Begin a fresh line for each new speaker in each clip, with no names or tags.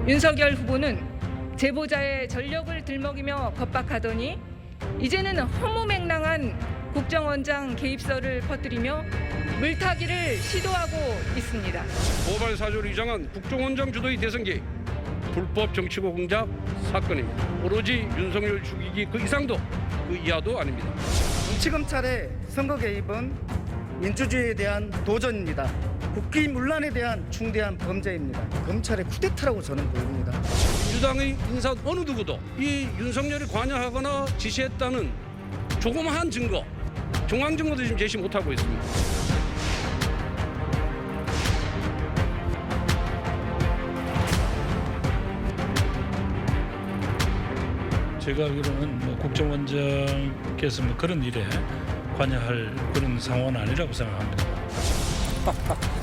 윤석열 후보는 제보자의 전력을 들먹이며 겁박하더니 이제는 허무맹랑한 국정원장 개입설을 퍼뜨리며 물타기를 시도하고 있습니다.
고발 사주를 위장한 국정원장 주도의 대선 개입, 불법 정치고 공작 사건입니다. 오로지 윤석열 죽이기 그 이상도 그 이하도 아닙니다.
정치검찰의 선거 개입은 민주주의에 대한 도전입니다. 국기문란에 대한 중대한 범죄입니다. 검찰의 쿠데타라고 저는 보입니다.
민주당의 인사 어느 누구도 이 윤석열이 관여하거나 지시했다는 조그마한 증거, 정황 증거도 지금 제시 못하고 있습니다.
제가 알기로는 국정원장께서 그런 일에 관여할 그런 상황은 아니라고 생각합니다.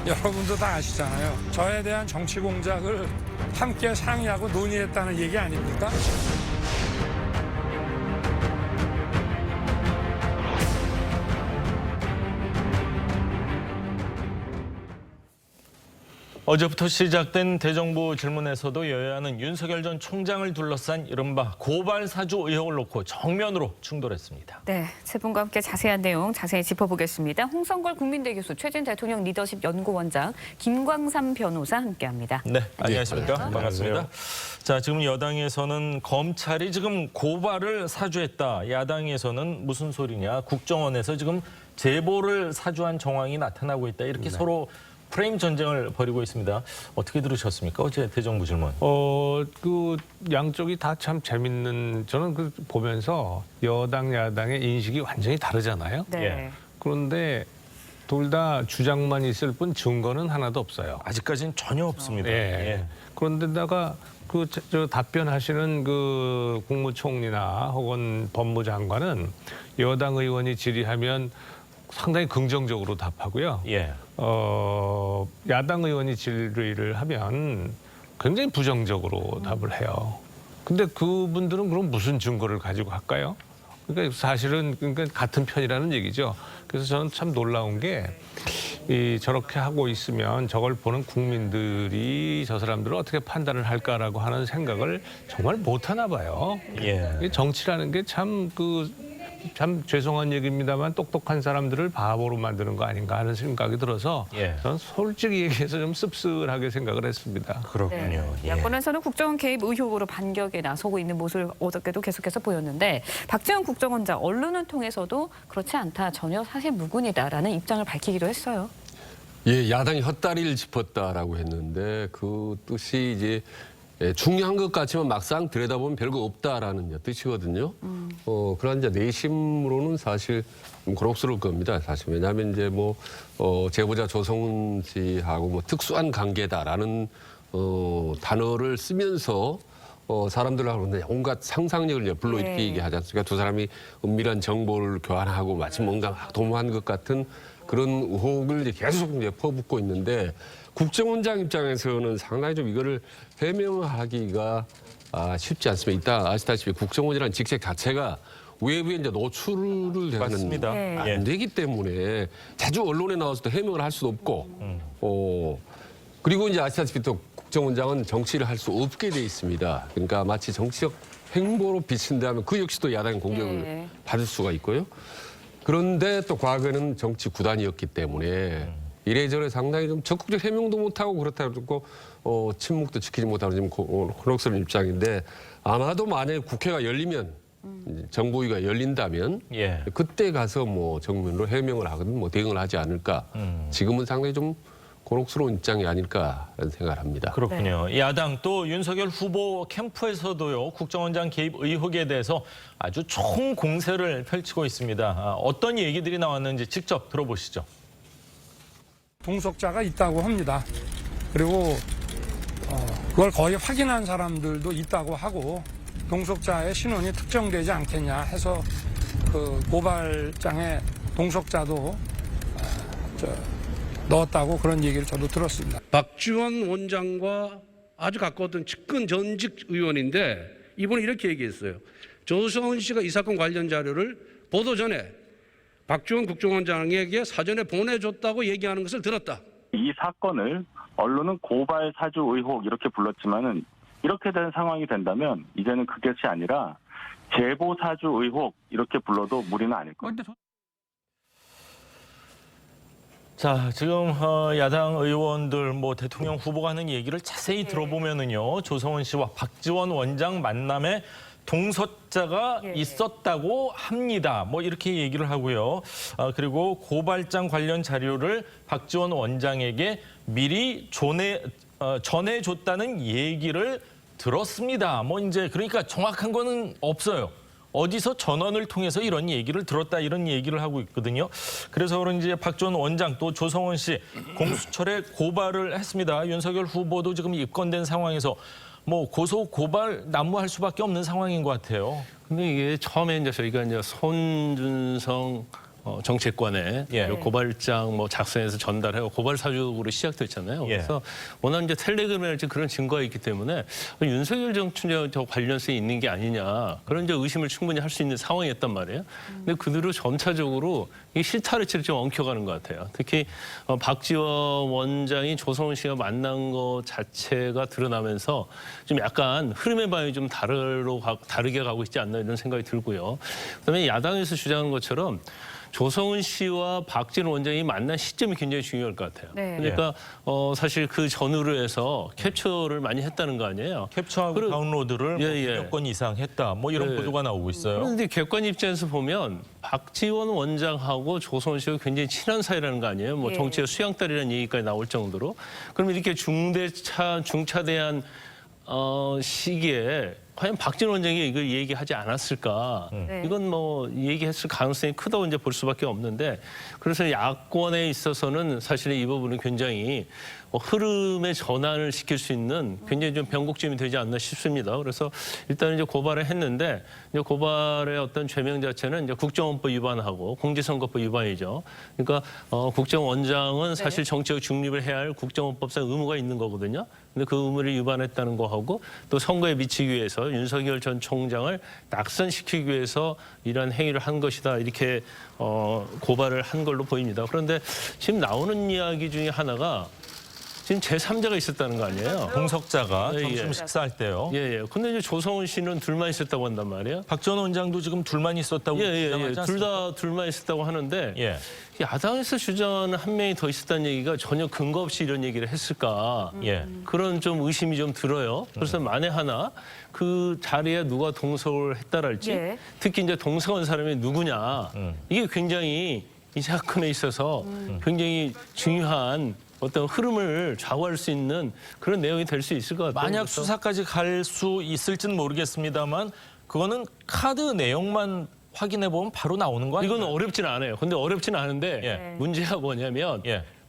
여러분도 다 아시잖아요. 저에 대한 정치 공작을 함께 상의하고 논의했다는 얘기 아닙니까?
어제부터 시작된 대정부 질문에서도 여야는 윤석열 전 총장을 둘러싼 이른바 고발 사주 의혹을 놓고 정면으로 충돌했습니다.
네, 세 분과 함께 자세한 내용 자세히 짚어보겠습니다. 홍성걸 국민대 교수, 최진 대통령 리더십 연구원장, 김광삼 변호사 함께합니다.
네, 안녕하십니까? 반갑습니다. 자, 지금 여당에서는 검찰이 지금 고발을 사주했다. 야당에서는 무슨 소리냐? 국정원에서 지금 제보를 사주한 정황이 나타나고 있다. 이렇게 서로 프레임 전쟁을 벌이고 있습니다. 어떻게 들으셨습니까? 어제 대정부 질문.
그 양쪽이 다 참 재밌는, 저는 그 보면서 여당 야당의 인식이 완전히 다르잖아요.
네.
예.
그런데 둘 다 주장만 있을 뿐 증거는 하나도 없어요.
아직까지는 전혀 없습니다.
예. 그런데다가 저 답변하시는 그 국무총리나 혹은 법무장관은 여당 의원이 질의하면 상당히 긍정적으로 답하고요.
예.
야당 의원이 질의를 하면 굉장히 부정적으로 답을 해요. 근데 그분들은 그럼 무슨 증거를 가지고 할까요? 그러니까 사실은 같은 편이라는 얘기죠. 그래서 저는 참 놀라운 게 저렇게 하고 있으면 저걸 보는 국민들이 저 사람들을 어떻게 판단을 할까라고 하는 생각을 정말 못 하나 봐요.
예.
정치라는 게 참 죄송한 얘기입니다만 똑똑한 사람들을 바보로 만드는 거 아닌가 하는 생각이 들어서
예.
저는 솔직히 얘기해서 좀 씁쓸하게 생각을 했습니다.
그렇군요. 예.
야권에서는 국정원 개입 의혹으로 반격에 나서고 있는 모습을 어저께도 계속해서 보였는데 박지원 국정원장 언론을 통해서도 그렇지 않다, 전혀 사실 무근이다라는 입장을 밝히기도 했어요.
예, 야당이 헛다리를 짚었다라고 했는데 그 뜻이 이제 중요한 것 같지만 막상 들여다보면 별거 없다라는 뜻이거든요. 그러나 이제 내심으로는 사실 고록스러울 겁니다. 사실 왜냐하면 이제 제보자 조성은 씨하고 특수한 관계다라는 단어를 쓰면서 사람들하고 온갖 상상력을 불러일으키게 하지 않습니까? 두 사람이 은밀한 정보를 교환하고 마치 뭔가 도모한 것 같은 그런 의혹을 계속 퍼붓고 있는데 국정원장 입장에서는 상당히 좀 이거를 해명하기가 쉽지 않습니다. 이따 아시다시피 국정원이라는 직책 자체가 외부에 이제 노출을
맞습니다.
네.
안 되기 때문에 자주 언론에 나와서도 해명을 할 수도 없고, 그리고 이제 아시다시피 또 국정원장은 정치를 할 수 없게 돼 있습니다. 그러니까 마치 정치적 행보로 비친다면 그 역시도 야당의 공격을 받을 수가 있고요. 그런데 또 과거에는 정치 구단이었기 때문에 이래저래 상당히 좀 적극적 해명도 못하고 그렇다고 그러고 침묵도 지키지 못하고 지금 곤혹스러운 입장인데 아마도 만약에 국회가 열리면 정보위가 열린다면
예.
그때 가서 정면으로 해명을 하거든 대응을 하지 않을까. 지금은 상당히 좀 곤혹스러운 입장이 아닐까 생각을 합니다.
그렇군요. 야당 또 윤석열 후보 캠프에서도요, 국정원장 개입 의혹에 대해서 아주 총공세를 펼치고 있습니다. 어떤 얘기들이 나왔는지 직접 들어보시죠.
동석자가 있다고 합니다. 그리고 그걸 거의 확인한 사람들도 있다고 하고 동석자의 신원이 특정되지 않겠냐 해서 그 고발장에 동석자도 넣었다고 그런 얘기를 저도 들었습니다.
박지원 원장과 아주 가까웠던 측근 전직 의원인데 이분은 이렇게 얘기했어요. 조성은 씨가 이 사건 관련 자료를 보도 전에 박지원 국정원장에게 사전에 보내줬다고 얘기하는 것을 들었다.
이 사건을 언론은 고발 사주 의혹 이렇게 불렀지만은 이렇게 된 상황이 된다면 이제는 그것이 아니라 제보 사주 의혹 이렇게 불러도 무리는 아닐 겁니다.
자, 지금 야당 의원들 뭐 대통령 후보가 하는 얘기를 자세히 들어보면은요, 조성은 씨와 박지원 원장 만남에 동석자가 있었다고 합니다. 뭐 이렇게 얘기를 하고요. 그리고 고발장 관련 자료를 박지원 원장에게 미리 전해줬다는 얘기를 들었습니다. 뭐 이제 그러니까 정확한 거는 없어요. 어디서 전원을 통해서 이런 얘기를 들었다 이런 얘기를 하고 있거든요. 그래서 그런지 박지원 원장 또 조성은 씨 공수처에 고발을 했습니다. 윤석열 후보도 지금 입건된 상황에서 뭐 고소 고발 난무할 수밖에 없는 상황인 것 같아요.
근데 이게 처음에 이제 저희가 이제 손준성 정책관에 고발장 뭐 작성해서 전달하고 고발 사주로 시작됐잖아요. 그래서 워낙 이제 텔레그램이나 그런 증거가 있기 때문에 윤석열 정치와 관련성이 있는 게 아니냐 그런 이제 의심을 충분히 할 수 있는 상황이었단 말이에요. 근데 그대로 점차적으로 이 실타래처럼 좀 엉켜가는 것 같아요. 특히 박지원 원장이 조성은 씨가 만난 것 자체가 드러나면서 좀 약간 흐름의 방향이 좀 다르게 가고 있지 않나 이런 생각이 들고요. 그다음에 야당에서 주장하는 것처럼 조성은 씨와 박지원 원장이 만난 시점이 굉장히 중요할 것 같아요. 그러니까 사실 그 전후로 해서 캡처를 많이 했다는 거 아니에요.
캡처하고 다운로드를 100건 이상 했다. 뭐 이런 보도가 나오고 있어요.
그런데 객관 입장에서 보면 박지원 원장하고 조성은 씨가 굉장히 친한 사이라는 거 아니에요. 뭐 정치의 수양딸이라는 얘기까지 나올 정도로. 그러면 이렇게 중차대한 시기에 과연 박지원 원장이 이걸 얘기하지 않았을까? 이건 뭐 얘기했을 가능성이 크다고 이제 볼 수밖에 없는데 그래서 야권에 있어서는 사실은 이 부분은 굉장히 흐름의 전환을 시킬 수 있는 굉장히 좀 변곡점이 되지 않나 싶습니다. 그래서 일단 이제 고발을 했는데 이제 고발의 어떤 죄명 자체는 이제 국정원법 위반하고 공직선거법 위반이죠. 그러니까 국정원장은 사실 정치적 중립을 해야 할 국정원법상 의무가 있는 거거든요. 근데 그 의무를 위반했다는 거하고 또 선거에 미치기 위해서 윤석열 전 총장을 낙선시키기 위해서 이러한 행위를 한 것이다. 이렇게 고발을 한 걸로 보입니다. 그런데 지금 나오는 이야기 중에 하나가 지금 제3자가 있었다는 거 아니에요?
동석자가 점심 식사할 때요.
근데 이제 조성은 씨는 둘만 있었다고 한단 말이에요.
박지원 원장도 지금 둘만 있었다고 주장하지 않습니까?
둘만 있었다고 하는데 야당에서 주장하는 한 명이 더 있었다는 얘기가 전혀 근거 없이 이런 얘기를 했을까? 그런 좀 의심이 좀 들어요. 그래서 만에 하나 그 자리에 누가 동석을 했다랄지 특히 이제 동석한 사람이 누구냐 이게 굉장히 이 사건에 있어서 굉장히 중요한 어떤 흐름을 좌우할 수 있는 그런 내용이 될 수 있을 것 같아요.
만약 수사까지 갈 수 있을지는 모르겠습니다만 그거는 카드 내용만 확인해 보면 바로 나오는 거 아니에요?
이건 어렵진 않아요. 근데 어렵진 않은데 문제가 뭐냐면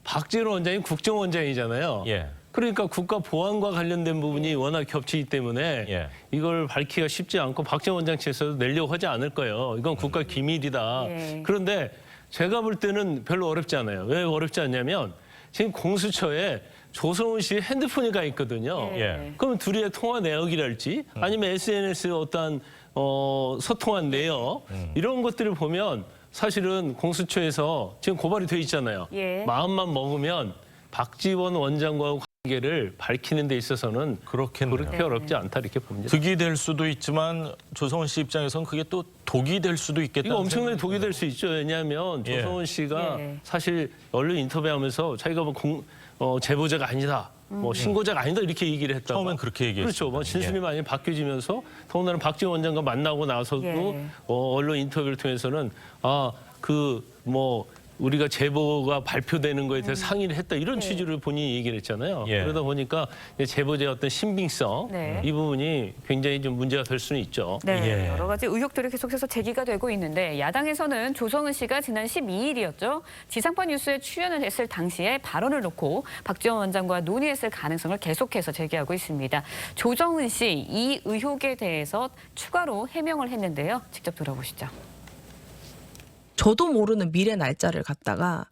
박지원 원장이 국정원장이잖아요. 그러니까 국가 보안과 관련된 부분이 워낙 겹치기 때문에 이걸 밝히기가 쉽지 않고 박지원 원장 측에서도 내려고 하지 않을 거예요. 이건 국가 기밀이다. 그런데 제가 볼 때는 별로 어렵지 않아요. 왜 어렵지 않냐면 지금 공수처에 조성은 씨의 핸드폰이 가 있거든요. 그럼 둘이의 통화 내역이랄지 아니면 SNS 어떤 소통한 내역 이런 것들을 보면 사실은 공수처에서 지금 고발이 돼 있잖아요. 마음만 먹으면 박지원 원장과 관계를 밝히는 데 있어서는 그렇게 어렵지 않다 이렇게 봅니다.
득이 될 수도 있지만 조성은 씨 입장에서는 그게 또 독이 될 수도 있겠다.
이거 엄청나게 독이 될 수 있죠. 왜냐하면 조성은 씨가 사실 언론 인터뷰하면서 자기가 뭐 제보자가 아니다. 뭐 신고자가 아니다 이렇게 얘기를 했다고.
처음엔 그렇게 얘기했죠.
그렇죠. 뭐 진술이 많이 바뀌어지면서 더군다나 박지원 원장과 만나고 나서도 언론 인터뷰를 통해서는 우리가 제보가 발표되는 거에 대해서 상의를 했다 이런 취지를 본인이 얘기를 했잖아요. 그러다 보니까 제보자의 어떤 신빙성 이 부분이 굉장히 좀 문제가 될 수는 있죠.
여러 가지 의혹들이 계속해서 제기가 되고 있는데 야당에서는 조성은 씨가 지난 12일이었죠. 지상파 뉴스에 출연을 했을 당시에 발언을 놓고 박지원 원장과 논의했을 가능성을 계속해서 제기하고 있습니다. 조성은 씨 이 의혹에 대해서 추가로 해명을 했는데요. 직접 들어보시죠.
저도 모르는 미래 날짜를 갖다가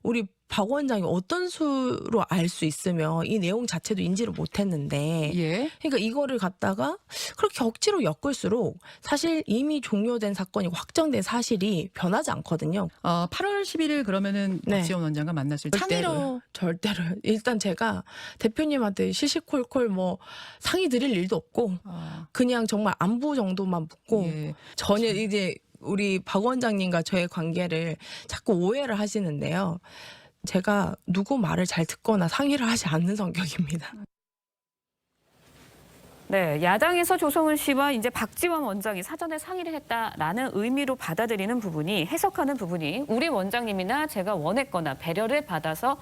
우리 박 원장이 어떤 수로 알 수 있으면 이 내용 자체도 인지를 못했는데
예.
그러니까 이거를 갖다가 그렇게 억지로 엮을수록 사실 이미 종료된 사건이 확정된 사실이 변하지 않거든요.
8월 11일 그러면은
네.
박지원 원장과 만났을 때
절대로 일단 제가 대표님한테 시시콜콜 뭐 상의 드릴 일도 없고 그냥 정말 안부 정도만 묻고
예.
전혀 이제 우리 박 원장님과 저의 관계를 자꾸 오해를 하시는데요. 제가 누구 말을 잘 듣거나 상의를 하지 않는 성격입니다.
네, 야당에서 조성은 씨와 이제 박지원 원장이 사전에 상의를 했다라는 의미로 받아들이는 부분이 해석하는 부분이 우리 원장님이나 제가 원했거나 배려받아서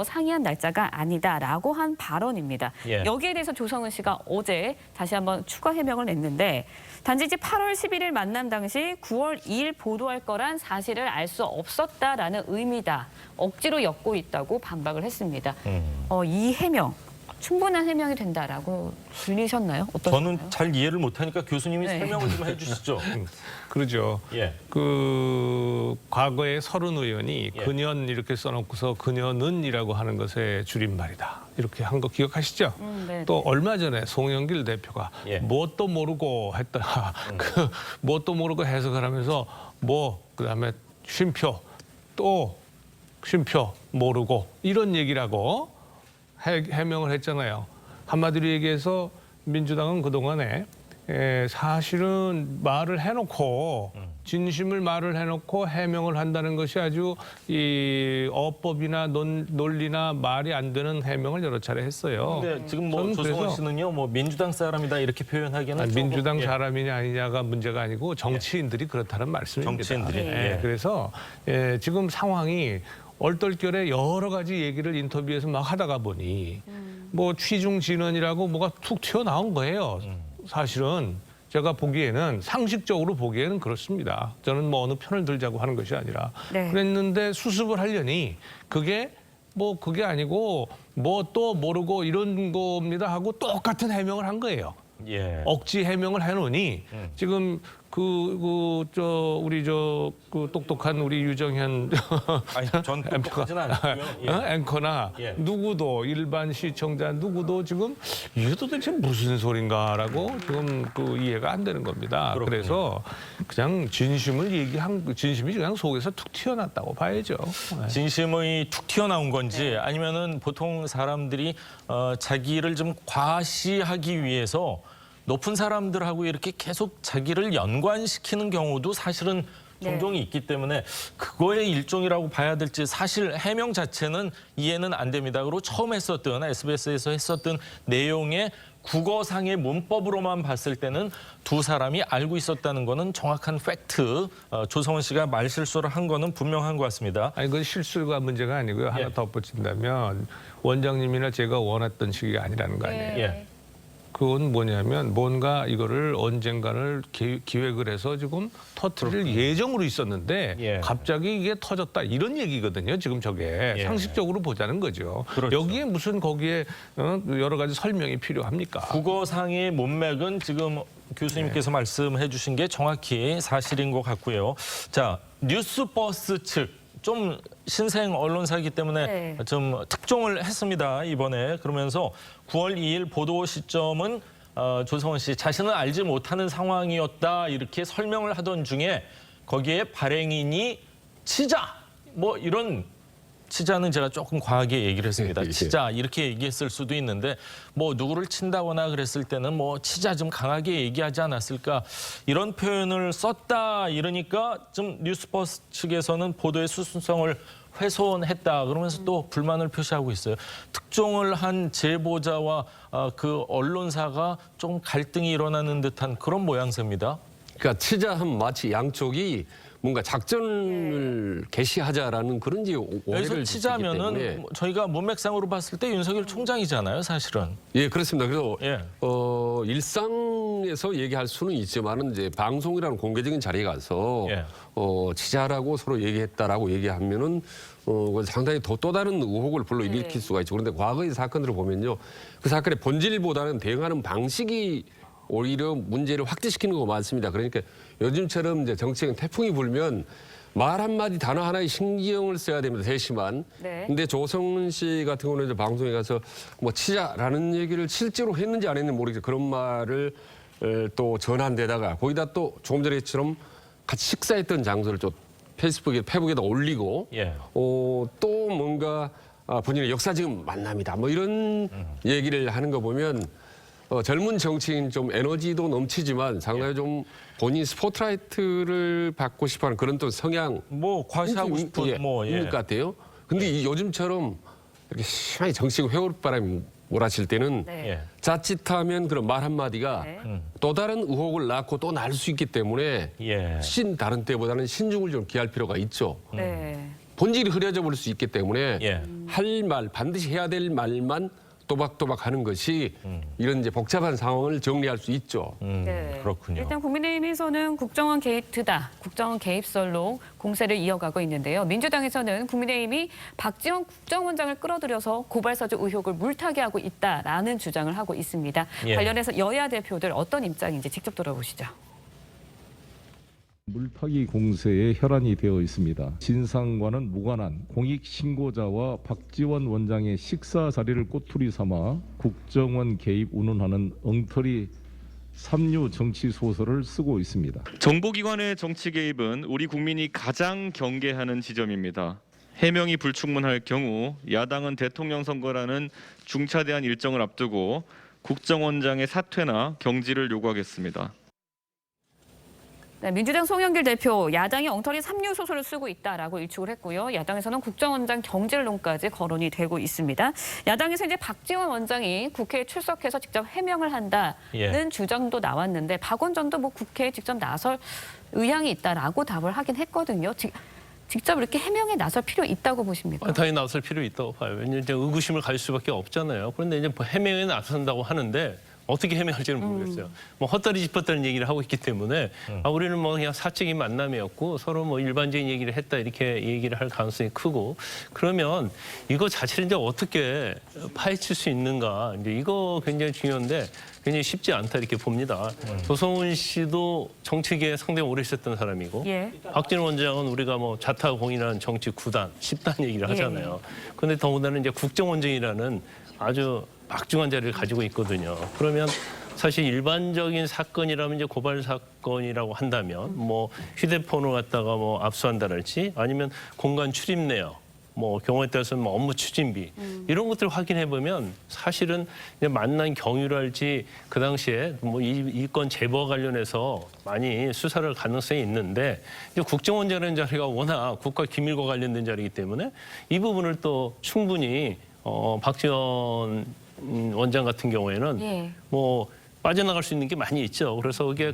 상의한 날짜가 아니다라고 한 발언입니다.
예.
여기에 대해서 조성은 씨가 어제 다시 한번 추가 해명을 냈는데 단지 이제 8월 11일 만남 당시 9월 2일 보도할 거란 사실을 알 수 없었다라는 의미다. 억지로 엮고 있다고 반박을 했습니다. 이 해명. 충분한 해명이 된다라고 들리셨나요? 어떠셨나요?
저는 잘 이해를 못하니까 교수님이
네.
설명을 좀 해주시죠.
그러죠.
예.
그 과거에 서른 의원이
예.
근현 이렇게 써놓고서 근현은이라고 하는 것의 줄임말이다. 이렇게 한 거 기억하시죠?
네.
또 얼마 전에 송영길 대표가
예.
뭣도 모르고 했다. 그 뭣도 모르고 해석을 하면서 그다음에 쉼표 또 쉼표 모르고 이런 얘기라고 해명을 했잖아요. 한마디로 얘기해서 민주당은 그동안에 사실은 말을 해놓고 진심을 말을 해놓고 해명을 한다는 것이 아주 이 어법이나 논리나 말이 안 되는 해명을 여러 차례 했어요.
근데 지금 뭐
저는
조성원
그래서
씨는요, 뭐 민주당 사람이다 이렇게 표현하기에는 조금,
민주당
예.
사람이냐 아니냐가 문제가 아니고 정치인들이 그렇다는 말씀입니다.
정치인들이. 예.
그래서 지금 상황이 얼떨결에 여러 가지 얘기를 인터뷰에서 막 하다가 보니 뭐 취중 진원이라고 뭐가 툭 튀어나온 거예요. 사실은 제가 보기에는 상식적으로 보기에는 그렇습니다. 저는 뭐 어느 편을 들자고 하는 것이 아니라
네.
그랬는데 수습을 하려니 그게 아니고 뭐 또 모르고 이런 겁니다 하고 똑같은 해명을 한 거예요.
예.
억지 해명을 해놓으니 지금 우리 똑똑한 우리 유정현
아니, 전 똑똑하지는 않고요. 예.
앵커나
예.
누구도 일반 시청자 누구도 지금 이게 도대체 무슨 소린가라고 지금 이해가 안 되는 겁니다.
그렇군요.
그래서 그냥 진심이 그냥 속에서 툭 튀어났다고 봐야죠.
진심이 툭 튀어나온 건지 아니면은 보통 사람들이 자기를 좀 과시하기 위해서 높은 사람들하고 이렇게 계속 자기를 연관시키는 경우도 사실은 종종 있기 때문에 그거의 일종이라고 봐야 될지 사실 해명 자체는 이해는 안 됩니다. 그리고 처음 했었던 SBS에서 했었던 내용의 국어상의 문법으로만 봤을 때는 두 사람이 알고 있었다는 거는 정확한 팩트. 조성원 씨가 말실수를 한 거는 분명한 것 같습니다.
아니 그건 실수가 문제가 아니고요. 하나
예.
덧붙인다면 원장님이나 제가 원했던 시기가 아니라는 거 아니에요.
예.
그건 뭐냐면 뭔가 이거를 언젠가를 기획을 해서 지금 터뜨릴 예정으로 있었는데
예.
갑자기 이게 터졌다 이런 얘기거든요. 지금 저게
예.
상식적으로 보자는 거죠.
그렇죠.
여기에 무슨 거기에 여러 가지 설명이 필요합니까?
국어상의 문맥은 지금 교수님께서 말씀해 주신 게 정확히 사실인 것 같고요. 자, 뉴스버스 측. 좀 신생 언론사이기 때문에
네.
좀 특종을 했습니다. 이번에. 그러면서 9월 2일 보도 시점은 조성원 씨 자신은 알지 못하는 상황이었다 이렇게 설명을 하던 중에 거기에 발행인이 치자 뭐 이런 치자는 제가 조금 과하게 얘기를 했습니다. 치자 이렇게 얘기했을 수도 있는데 뭐 누구를 친다거나 그랬을 때는 뭐 치자 좀 강하게 얘기하지 않았을까 이런 표현을 썼다 이러니까 좀 뉴스버스 측에서는 보도의 수순성을 훼손했다 그러면서 또 불만을 표시하고 있어요. 특종을 한 제보자와 그 언론사가 조금 갈등이 일어나는 듯한 그런 모양새입니다.
그러니까 치자하면 마치 양쪽이 뭔가 작전을 개시하자라는 그런 이제 오해를
여기서
주시기
치자면은
때문에.
저희가 문맥상으로 봤을 때 윤석열 총장이잖아요, 사실은.
예, 그렇습니다. 그래서
예.
일상에서 얘기할 수는 있지만은 이제 방송이라는 공개적인 자리에 가서
예.
치자라고 서로 얘기했다라고 얘기하면은 상당히 또 다른 의혹을 불러일으킬 수가 있죠. 그런데 과거의 사건들을 보면요, 그 사건의 본질보다는 대응하는 방식이 오히려 문제를 확대시키는 거 많습니다. 그러니까 요즘처럼 이제 정치적인 태풍이 불면 말 한마디 단어 하나에 신경을 써야 됩니다. 세심한.
네.
근데 조성은 씨 같은 경우는 이제 방송에 가서 뭐 치자라는 얘기를 실제로 했는지 안 했는지 모르겠어요. 그런 말을 또 전한 데다가 거기다 또 조금 전에처럼 같이 식사했던 장소를 좀 페이북에다 올리고
예.
또 뭔가 본인의 역사적인 만남이다. 뭐 이런 얘기를 하는 거 보면 젊은 정치인 좀 에너지도 넘치지만 상당히 좀 본인 스포트라이트를 받고 싶어하는 그런 또 성향
뭐 과시하고 싶은
있는 것 같아요. 근데 이 요즘처럼 이렇게 심하게 정치고 회오르바람이 몰아칠 때는
네.
자칫하면 그런 말 한마디가 또 다른 의혹을 낳고 또 날 수 있기 때문에 다른 때보다는 신중을 좀 기할 필요가 있죠.
네.
본질이 흐려져 버릴 수 있기 때문에 할 말, 반드시 해야 될 말만 또박또박 하는 것이 이런 이제 복잡한 상황을 정리할 수 있죠.
네.
그렇군요.
일단 국민의힘에서는 국정원 게이트다, 국정원 개입설로 공세를 이어가고 있는데요. 민주당에서는 국민의힘이 박지원 국정원장을 끌어들여서 고발사주 의혹을 물타기 하고 있다라는 주장을 하고 있습니다. 관련해서 여야 대표들 어떤 입장인지 직접 들어보시죠.
물타기 공세에 혈안이 되어 있습니다. 진상과는 무관한 공익신고자와 박지원 원장의 식사 자리를 꼬투리 삼아 국정원 개입 운운하는 엉터리 삼류 정치 소설을 쓰고 있습니다.
정보기관의 정치 개입은 우리 국민이 가장 경계하는 지점입니다. 해명이 불충분할 경우 야당은 대통령 선거라는 중차대한 일정을 앞두고 국정원장의 사퇴나 경질을 요구하겠습니다.
네, 민주당 송영길 대표, 야당이 엉터리 삼류 소설을 쓰고 있다라고 일축을 했고요. 야당에서는 국정원장 경질론까지 거론이 되고 있습니다. 야당에서 이제 박지원 원장이 국회에 출석해서 직접 해명을 한다는 주장도 나왔는데 박 원장도 뭐 국회에 직접 나설 의향이 있다라고 답을 하긴 했거든요. 직접 이렇게 해명에 나설 필요 있다고 보십니까?
당연히 나설 필요 있다고 봐요. 왜냐하면 이제 의구심을 가질 수밖에 없잖아요. 그런데 이제 해명에 나선다고 하는데 어떻게 해명할지는 모르겠어요. 뭐 헛다리 짚었다는 얘기를 하고 있기 때문에 우리는 뭐 그냥 사적인 만남이었고 서로 뭐 일반적인 얘기를 했다 이렇게 얘기를 할 가능성이 크고 그러면 이거 자체를 이제 어떻게 파헤칠 수 있는가 이제 이거 굉장히 중요한데 굉장히 쉽지 않다 이렇게 봅니다. 조성은 씨도 정치계에 상당히 오래 있었던 사람이고 박지원 원장은 우리가 뭐 자타공인한 정치 구단, 집단 얘기를 하잖아요. 그런데 더군다나 이제 국정원장이라는 아주 막중한 자리를 가지고 있거든요. 그러면 사실 일반적인 사건이라면 이제 고발 사건이라고 한다면 뭐 휴대폰을 갖다가 뭐 압수한다랄지 아니면 공간 출입 내역 뭐 경우에 따라서는 뭐 업무 추진비 이런 것들을 확인해 보면 사실은 만난 경위랄지 그 당시에 뭐 이 건 제보와 관련해서 많이 수사를 할 가능성이 있는데 이제 국정원장이라는 자리가 워낙 국가 기밀과 관련된 자리이기 때문에 이 부분을 또 충분히 박지원 원장 같은 경우에는 뭐 빠져나갈 수 있는 게 많이 있죠. 그래서 그게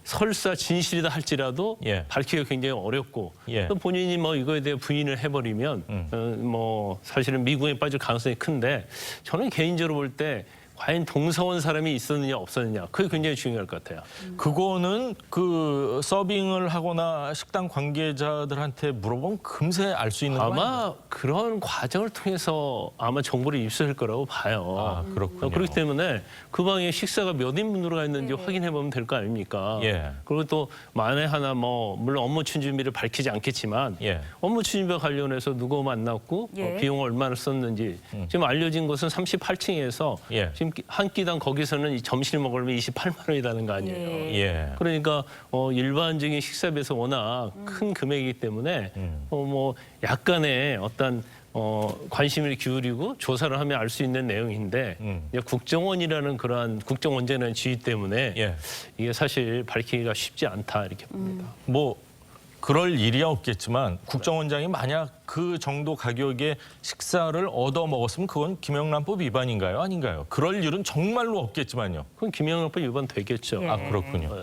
설사 진실이다 할지라도 밝히기가 굉장히 어렵고 또 본인이 뭐 이거에 대해 부인을 해버리면 뭐 사실은 미궁에 빠질 가능성이 큰데 저는 개인적으로 볼 때 과연 동서원 사람이 있었느냐 없었느냐 그게 굉장히 중요할 것 같아요.
그거는 그 서빙을 하거나 식당 관계자들한테 물어보면 금세 알 수 있는 거 아니에요?
아마 그런 과정을 통해서 아마 정보를 입수할 거라고 봐요.
아, 그렇군요.
그렇기 때문에 그 방에 식사가 몇 인분으로 가 있는지 확인해 보면 될 거 아닙니까? 그리고 또 만에 하나 뭐 물론 업무 추진비를 밝히지 않겠지만 업무 추진비와 관련해서 누구 만났고 비용 얼마나 썼는지 지금 알려진 것은 38층에서 지금 한 끼당 거기서는 이 점심을 먹으려면 28만 원이라는 거 아니에요. 그러니까 일반적인 식사비에서 워낙 큰 금액이기 때문에 뭐 약간의 어떤 관심을 기울이고 조사를 하면 알 수 있는 내용인데 국정원이라는 그러한 국정원장이라는 지위 때문에 이게 사실 밝히기가 쉽지 않다 이렇게 봅니다.
뭐 그럴 일이 없겠지만 국정원장이 만약 그 정도 가격의 식사를 얻어 먹었으면 그건 김영란법 위반인가요? 아닌가요? 그럴 일은 정말로 없겠지만요.
그건 김영란법 위반 되겠죠.
아, 그렇군요.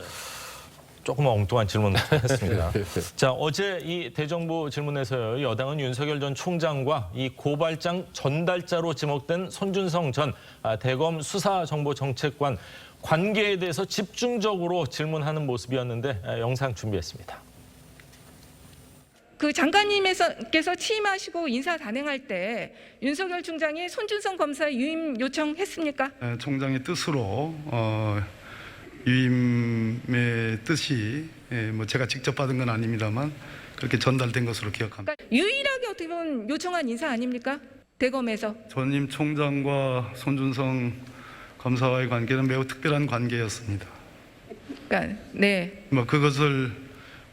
조금 엉뚱한 질문을 했습니다. 자, 어제 이 대정부 질문에서요. 여당은 윤석열 전 총장과 이 고발장 전달자로 지목된 손준성 전 대검 수사정보정책관 관계에 대해서 집중적으로 질문하는 모습이었는데 영상 준비했습니다.
그 장관님께서 취임하시고 인사 단행할 때 윤석열 총장이 손준성 검사 유임 요청했습니까?
총장의 뜻으로 유임의 뜻이 뭐 제가 직접 받은 건 아닙니다만 그렇게 전달된 것으로 기억합니다.
그러니까 유일하게 어떻게 보면 요청한 인사 아닙니까? 대검에서.
전임 총장과 손준성 검사와의 관계는 매우 특별한 관계였습니다.
그러니까 네.
뭐 그것을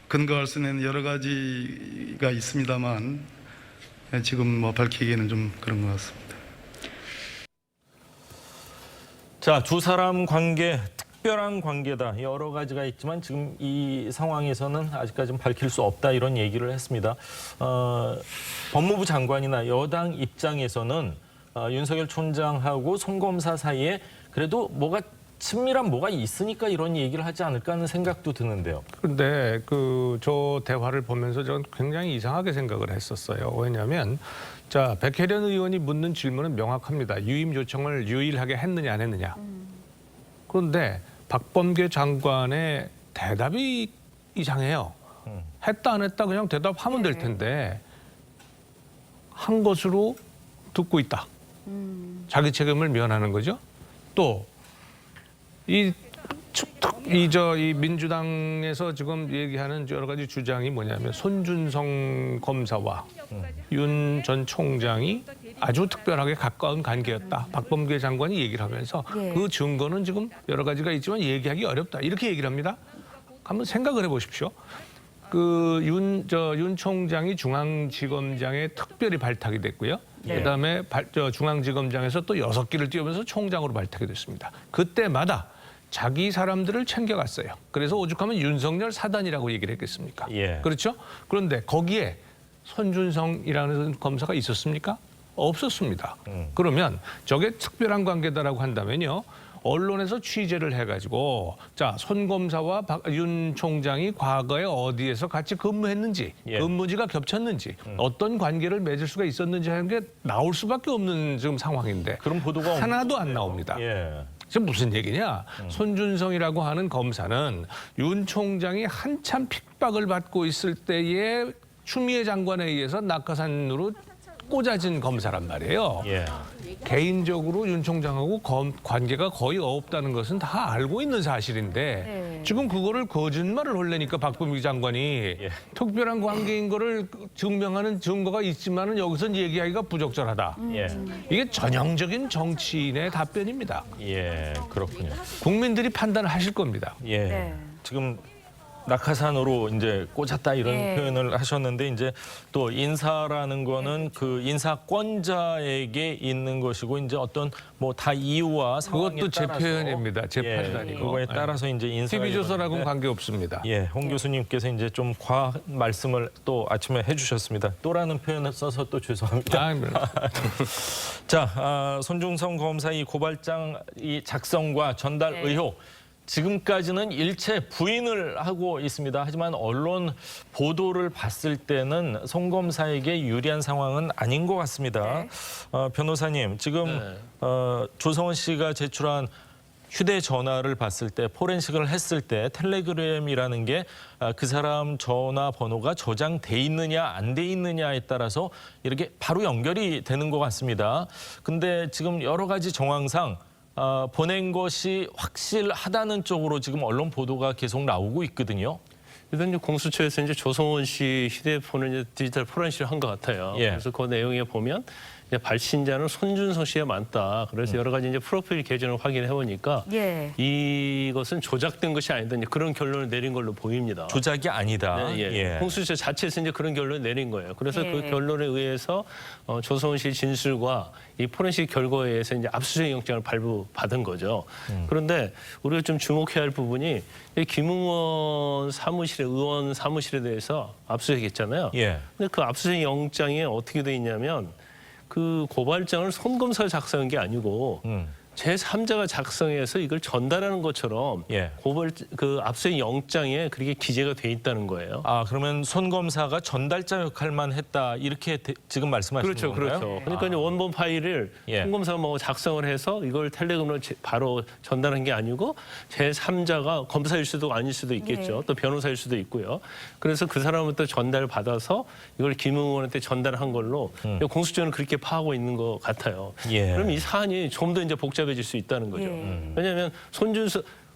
근거할 수 있는 여러 가지가 있습니다만 지금 뭐 밝히기에는 좀 그런 것 같습니다.
자, 두 사람 관계 특별한 관계다. 여러 가지가 있지만 지금 이 상황에서는 아직까지는 밝힐 수 없다 이런 얘기를 했습니다. 법무부 장관이나 여당 입장에서는 윤석열 총장하고 송 검사 사이에 그래도 뭐가 친밀한 뭐가 있으니까 이런 얘기를 하지 않을까 하는 생각도 드는데요.
그런데 저 대화를 보면서 저는 굉장히 이상하게 생각을 했었어요. 왜냐하면 자, 백혜련 의원이 묻는 질문은 명확합니다. 유임 요청을 유일하게 했느냐 안 했느냐. 그런데 박범계 장관의 대답이 이상해요. 했다 안 했다 그냥 대답하면 될 텐데 한 것으로 듣고 있다. 자기 책임을 면하는 거죠. 또 이 민주당에서 지금 얘기하는 여러 가지 주장이 뭐냐면 손준성 검사와 윤 전 총장이 아주 특별하게 가까운 관계였다. 박범계 장관이 얘기를 하면서 그 증거는 지금 여러 가지가 있지만 얘기하기 어렵다. 이렇게 얘기를 합니다. 한번 생각을 해보십시오. 윤 총장이 중앙지검장에 특별히 발탁이 됐고요. 그다음에 중앙지검장에서 또 6기를 띄우면서 총장으로 발탁이 됐습니다. 그때마다 자기 사람들을 챙겨갔어요. 그래서 오죽하면 윤석열 사단이라고 얘기를 했겠습니까? 그렇죠? 그런데 거기에 손준성이라는 검사가 있었습니까? 없었습니다. 그러면 저게 특별한 관계다라고 한다면요. 언론에서 취재를 해가지고 자, 손 검사와 윤 총장이 과거에 어디에서 같이 근무했는지, 근무지가 겹쳤는지, 어떤 관계를 맺을 수가 있었는지 하는 게 나올 수밖에 없는 지금 상황인데
그런 보도가
하나도 안 나옵니다. 지금 무슨 얘기냐? 손준성이라고 하는 검사는 윤 총장이 한참 핍박을 받고 있을 때에 추미애 장관에 의해서 낙하산으로 꽂아진 검사란 말이에요. 개인적으로 윤 총장하고 관계가 거의 없다는 것은 다 알고 있는 사실인데 지금 그거를 거짓말을 하려니까 박범계 장관이 특별한 관계인 거를 증명하는 증거가 있지만은 여기서는 얘기하기가 부적절하다. 이게 전형적인 정치인의 답변입니다.
그렇군요.
국민들이 판단하실 겁니다.
지금 낙하산으로 이제 꽂았다 이런 표현을 하셨는데 이제 또 인사라는 거는 그 인사권자에게 있는 것이고 이제 어떤 뭐 다 이유와 상황에
그것도 제
따라서
표현입니다. 제 판이 아니고.
그거에 따라서 이제 인사가
TV조선하고는 관계 없습니다.
홍 교수님께서 이제 좀 과한 말씀을 또 아침에 해주셨습니다. 또라는 표현을 써서 또 죄송합니다. 자, 손준성 검사 이 고발장 이 작성과 전달 의혹. 지금까지는 일체 부인을 하고 있습니다. 하지만 언론 보도를 봤을 때는 송 검사에게 유리한 상황은 아닌 것 같습니다. 변호사님, 지금 조성은 씨가 제출한 휴대전화를 봤을 때 포렌식을 했을 때 텔레그램이라는 게 그 사람 전화번호가 저장돼 있느냐 안 돼 있느냐에 따라서 이렇게 바로 연결이 되는 것 같습니다. 근데 지금 여러 가지 정황상 보낸 것이 확실하다는 쪽으로 지금 언론 보도가 계속 나오고 있거든요.
일단 이제 공수처에서 이제 조성원 씨 휴대폰을 이제 디지털 포렌식을 한 것 같아요. 그래서 그 내용에 보면 이제 발신자는 손준성 씨가 많다. 그래서 여러 가지 이제 프로필 계정을 확인해 보니까 이것은 조작된 것이 아니다. 이제 그런 결론을 내린 걸로 보입니다.
조작이 아니다.
공수처 자체에서 이제 그런 결론을 내린 거예요. 그래서 그 결론에 의해서 조성원 씨 진술과 이 포렌식 결과에 의해서 이제 압수수색 영장을 발부받은 거죠. 그런데 우리가 좀 주목해야 할 부분이 김웅원 사무실에 의원 사무실에 대해서 압수수색했잖아요. 근데 그 압수수색 영장에 어떻게 돼 있냐면 그 고발장을 손 검사가 작성한 게 아니고 제3자가 작성해서 이걸 전달하는 것처럼 그 압수수색 영장에 그렇게 기재가 돼 있다는 거예요.
그러면 손 검사가 전달자 역할만 했다 이렇게 지금 말씀하시는 건가요?
그렇죠. 그러니까 이제 원본 파일을 손 검사가 뭐 작성을 해서 이걸 텔레그램으로 바로 전달한 게 아니고 제3자가 검사일 수도 아닐 수도 있겠죠. 또 변호사일 수도 있고요. 그래서 그 사람한테 전달을 받아서 이걸 김웅원한테 전달한 걸로 공수처는 그렇게 파악하고 있는 것 같아요. 그럼 이 사안이 좀 더 이제 복잡해질 수 있다는 거죠. 왜냐하면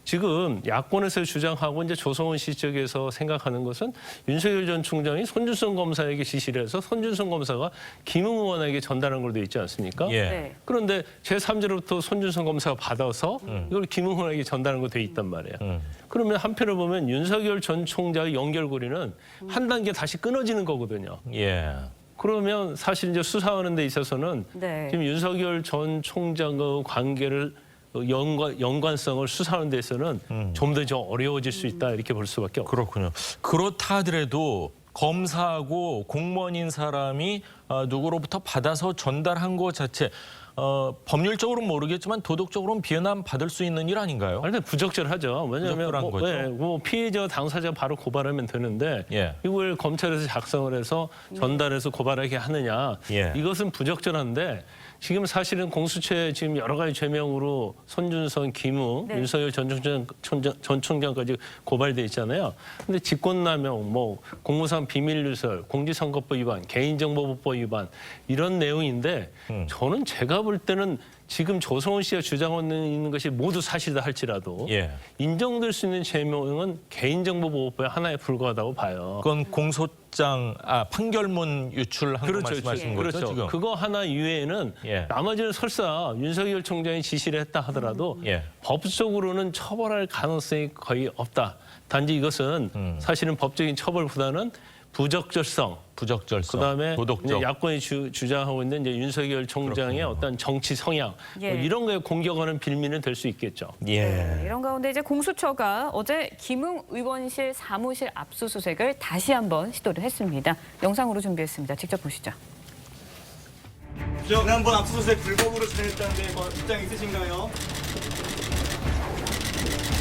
지금 야권에서 주장하고 이제 조성은 씨 쪽에서 생각하는 것은 윤석열 전 총장이 손준성 검사에게 지시를 해서 손준성 검사가 김웅 의원에게 전달한 걸로 돼 있지 않습니까?
예.
네.
그런데 제3자로부터 손준성 검사가 받아서 이걸 김웅 의원에게 전달한 거 돼 있단 말이에요. 그러면 한편으로 보면 윤석열 전 총장의 연결고리는 한 단계 다시 끊어지는 거거든요.
예.
그러면 사실 이제 수사하는 데 있어서는
네.
지금 윤석열 전 총장과 관계를 연관성을 수사하는 데서는 좀 더 좀 어려워질 수 있다 이렇게 볼 수밖에 없어요.
그렇군요. 그렇다 하더라도 검사하고 공무원인 사람이 누구로부터 받아서 전달한 것 자체 법률적으로는 모르겠지만 도덕적으로는 비난받을 받을 수 있는 일 아닌가요?
아니, 부적절하죠. 왜냐하면
부적절한 거죠.
뭐 피해자 당사자 바로 고발하면 되는데
예.
이걸 검찰에서 작성을 해서 전달해서 고발하게 하느냐.
예.
이것은 부적절한데 지금 사실은 공수처에 지금 여러 가지 죄명으로 손준성, 김웅,
네.
윤석열 전 총장까지 고발돼 있잖아요. 근데 직권남용, 뭐 공무상 비밀누설, 공직선거법 위반, 개인정보보호법 위반 이런 내용인데 저는 제가 볼 때는 지금 조성은 씨가 주장하고 있는 것이 모두 사실이다 할지라도
예.
인정될 수 있는 죄명은 개인정보보호법의 하나에 불과하다고 봐요.
그건 공소장, 판결문 유출한 거 말씀하시는 거죠,
그렇죠.
지금?
그거 하나 이외에는
예.
나머지는 설사 윤석열 총장이 지시를 했다 하더라도
예.
법적으로는 처벌할 가능성이 거의 없다. 단지 이것은 사실은 법적인 처벌보다는 부적절성, 그다음에
도덕적.
이제 야권이 주장하고 있는 이제 윤석열 총장의 어떤 정치 성향
예.
뭐 이런 거에 공격하는 빌미는 될 수 있겠죠.
예.
이런 가운데 이제 공수처가 어제 김웅 의원실 사무실 압수수색을 다시 한번 시도를 했습니다. 영상으로 준비했습니다. 직접 보시죠.
지난번 압수수색 불법으로 진행했다는데 뭐 입장 있으신가요?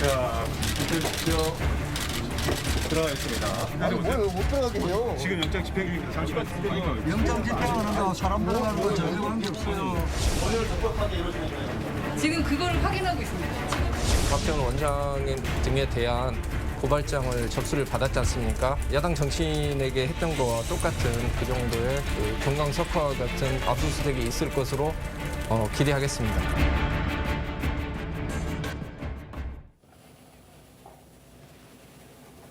자, 보십시오. 들어가겠습니다.
아니 못 들어가게 해요.
지금 영장 집행 중입니다. 잠시만.
영장 집행하는데 사람 들어가는 전혀 관계 없어요.
오늘 적법하게 이루어지는가요?
지금 그걸 확인하고 있습니다.
박지원 원장 등에 대한 고발장을 접수를 받았지 않습니까? 야당 정치인에게 했던 거와 똑같은 그 정도의 그 경강석화 같은 압수수색이 있을 것으로 기대하겠습니다.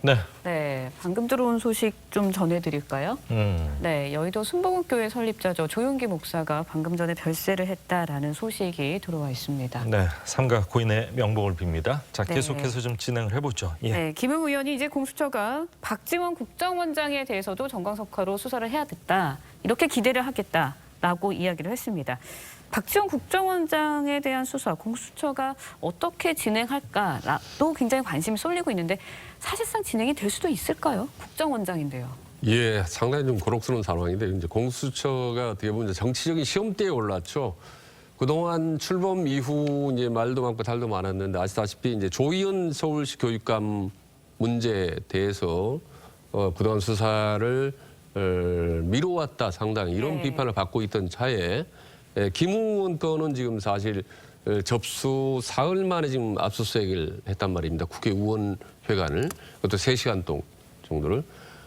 네.
네, 방금 들어온 소식 좀 전해드릴까요? 네, 여의도 순복음교회 설립자죠. 조용기 목사가 방금 전에 별세를 했다라는 소식이 들어와 있습니다.
네, 삼가 고인의 명복을 빕니다. 자,
네.
계속해서 좀 진행을 해보죠. 예.
네, 김웅 의원이 이제 공수처가 박지원 국정원장에 대해서도 정광석화로 수사를 해야겠다. 이렇게 기대를 하겠다라고 이야기를 했습니다. 박지원 국정원장에 대한 수사, 공수처가 어떻게 진행할까도 굉장히 관심이 쏠리고 있는데 사실상 진행이 될 수도 있을까요? 국정원장인데요.
예, 상당히 좀 고록스러운 상황인데 이제 공수처가 어떻게 보면 이제 정치적인 시험대에 올랐죠. 그동안 출범 이후 이제 말도 많고 달도 많았는데 아시다시피 이제 조희연 서울시 교육감 문제에 대해서 그동안 수사를 미뤄왔다 상당히 이런 비판을 받고 있던 차에 김웅 의원 건은 지금 사실 접수 사흘 만에 지금 압수수색을 했단 말입니다. 국회의원회관을 그것도 3시간 정도를.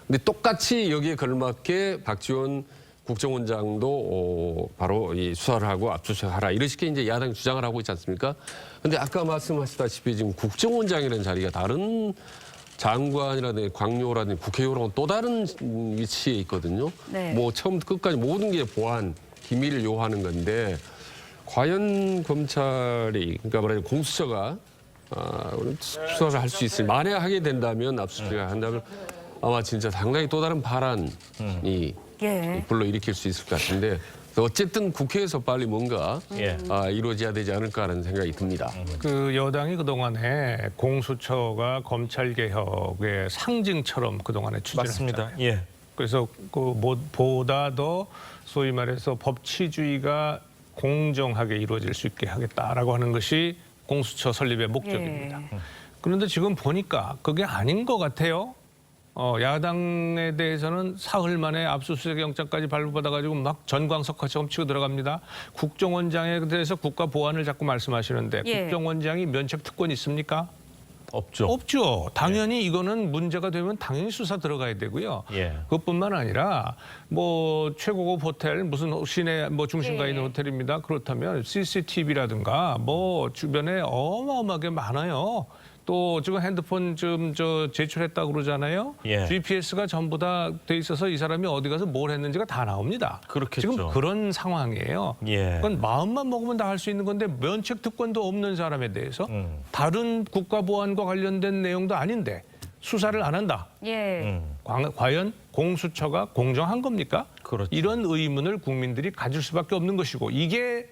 근데 똑같이 여기에 걸맞게 박지원 국정원장도 바로 이 수사를 하고 압수수색하라 이런 식의 이제 야당이 주장을 하고 있지 않습니까? 근데 아까 말씀하시다시피 지금 국정원장이라는 자리가 다른 장관이라든지 광료라든지 국회의원하고는 또 다른 위치에 있거든요.
네.
뭐 처음부터 끝까지 모든 게 보안, 기밀을 요하는 건데 과연 검찰이 그러니까 말하자면 공수처가 수사를 할 수 있을 만에 하게 된다면 압수수색을 한다면 아마 진짜 상당히 또 다른 파란이 불러일으킬 수 있을 것 같은데 어쨌든 국회에서 빨리 뭔가 이루어져야 되지 않을까라는 생각이 듭니다.
그 여당이 그동안에 공수처가 검찰개혁의 상징처럼 그동안에 추진했잖아요.
맞습니다. 예.
그래서 그 보다 더 소위 말해서 법치주의가 공정하게 이루어질 수 있게 하겠다라고 하는 것이 공수처 설립의 목적입니다. 그런데 지금 보니까 그게 아닌 것 같아요. 야당에 대해서는 사흘 만에 압수수색 영장까지 발부받아가지고 막 전광석화처럼 치고 들어갑니다. 국정원장에 대해서 국가 보안을 자꾸 말씀하시는데 국정원장이 면책 특권이 있습니까?
없죠.
없죠. 당연히 이거는 문제가 되면 당연히 수사 들어가야 되고요. 그것뿐만 아니라 뭐 최고급 호텔 무슨 시내 뭐 중심가에 있는 호텔입니다. 그렇다면 CCTV라든가 뭐 주변에 어마어마하게 많아요. 또 지금 핸드폰 좀 제출했다고 그러잖아요.
예.
GPS가 전부 다 돼 있어서 이 사람이 어디 가서 뭘 했는지가 다 나옵니다.
그렇겠죠.
지금 그런 상황이에요.
예.
그건 마음만 먹으면 다 할 수 있는 건데 면책 특권도 없는 사람에 대해서 다른 국가보안과 관련된 내용도 아닌데 수사를 안 한다.
예.
과연 공수처가 공정한 겁니까?
그렇죠.
이런 의문을 국민들이 가질 수밖에 없는 것이고 이게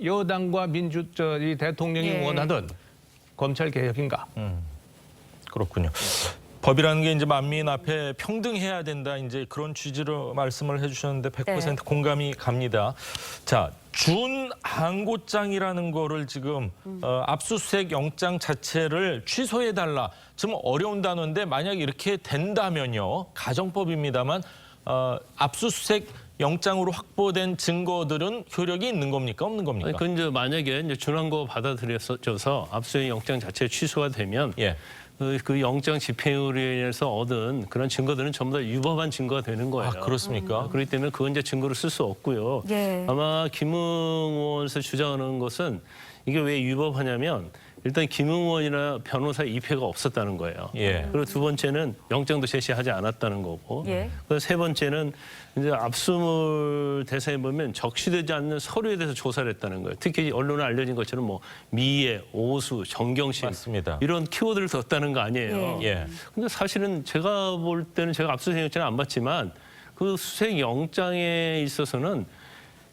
여당과 이 대통령이
예.
원하던 검찰 개혁인가?
그렇군요. 법이라는 게 이제 만민 앞에 평등해야 된다. 이제 그런 취지로 말씀을 해주셨는데 100% 공감이 갑니다. 자, 준항고장이라는 거를 지금 압수수색 영장 자체를 취소해달라. 좀 어려운 단어인데 만약 이렇게 된다면요. 가정법입니다만 압수수색 영장으로 확보된 증거들은 효력이 있는 겁니까? 없는 겁니까?
그건 이제 만약에 이제 준항고 받아들여져서 압수수색 영장 자체 취소가 되면
예.
그 영장 집행으로 인해서 얻은 그런 증거들은 전부 다 유법한 증거가 되는 거예요.
아, 그렇습니까?
그렇기 때문에 그건 이제 증거로 쓸 수 없고요.
예.
아마 김웅원에서 주장하는 것은 이게 왜 유법하냐면 일단 김웅원이나 변호사 입회가 없었다는 거예요.
예.
그리고 두 번째는 영장도 제시하지 않았다는 거고.
예.
그리고 세 번째는 이제 압수물 대상에 보면 적시되지 않는 서류에 대해서 조사를 했다는 거예요. 특히 언론에 알려진 것처럼 뭐 미애, 오수, 정경심
맞습니다.
이런 키워드를 뒀다는 거 아니에요.
예.
근데 사실은 제가 볼 때는 제가 압수수색 영장을 안 봤지만 그 수색 영장에 있어서는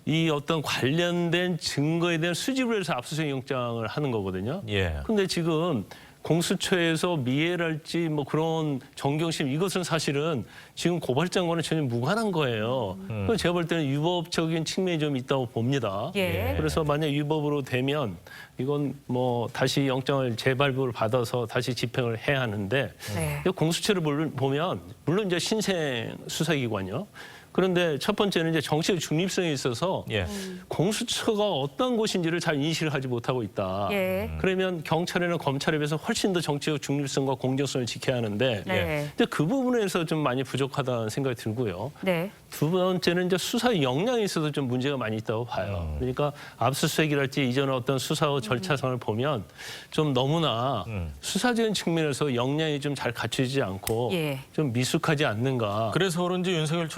이 어떤 관련된 증거에 대한 수집을 해서 압수수색 영장을 하는 거거든요.
예.
근데 지금 공수처에서 미해랄지 뭐 그런 정경심 이것은 사실은 지금 고발장과는 전혀 무관한 거예요. 그래서 제가 볼 때는 유법적인 측면이 좀 있다고 봅니다.
예.
그래서 만약 유법으로 되면 이건 뭐 다시 영장을 재발부를 받아서 다시 집행을 해야 하는데
네.
공수처를 보면 물론 이제 신생 수사기관이요. 그런데 첫 번째는 이제 정치적 중립성에 있어서
예.
공수처가 어떤 곳인지를 잘 인식을 하지 못하고 있다.
예.
그러면 경찰이나 검찰에 비해서 훨씬 더 정치적 중립성과 공정성을 지켜야 하는데
네.
근데 그 부분에서 좀 많이 부족하다는 생각이 들고요.
네.
두 번째는 이제 수사 역량에 있어서 좀 문제가 많이 있다고 봐요. 그러니까 압수수색이랄지 이전의 어떤 수사와 절차상을 보면 좀 너무나 수사적인 측면에서 역량이 좀 잘 갖춰지지 않고
예.
좀 미숙하지 않는가.
그래서 그런지 윤석열